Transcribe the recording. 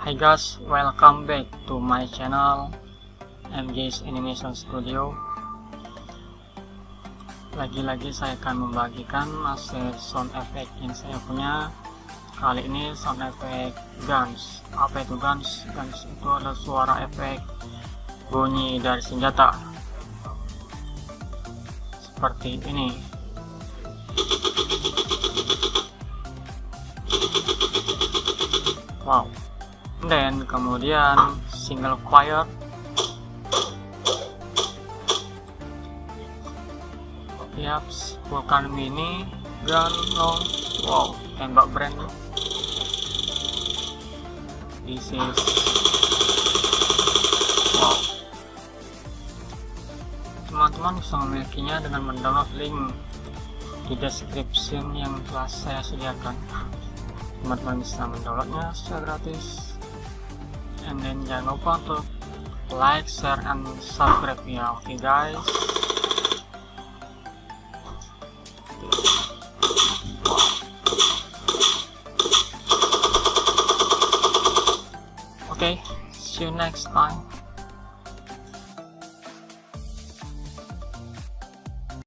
Hi guys, welcome back to my channel MJ's Animation Studio. Lagi-lagi saya akan membagikan hasil sound effect yang saya punya. Kali ini sound effect guns. Apa itu guns? Guns itu adalah suara efek bunyi dari senjata seperti ini. Wow. Dan kemudian single fire, yaps, Vulcan mini gun long. Wow, tembak brand. This is wow. Teman-teman bisa memilikinya dengan mendownload link di description yang telah saya sediakan. Teman-teman bisa mendownloadnya secara gratis. And then jangan lupa untuk like, share, and subscribe ya. Oke guys. Okay, see you next time.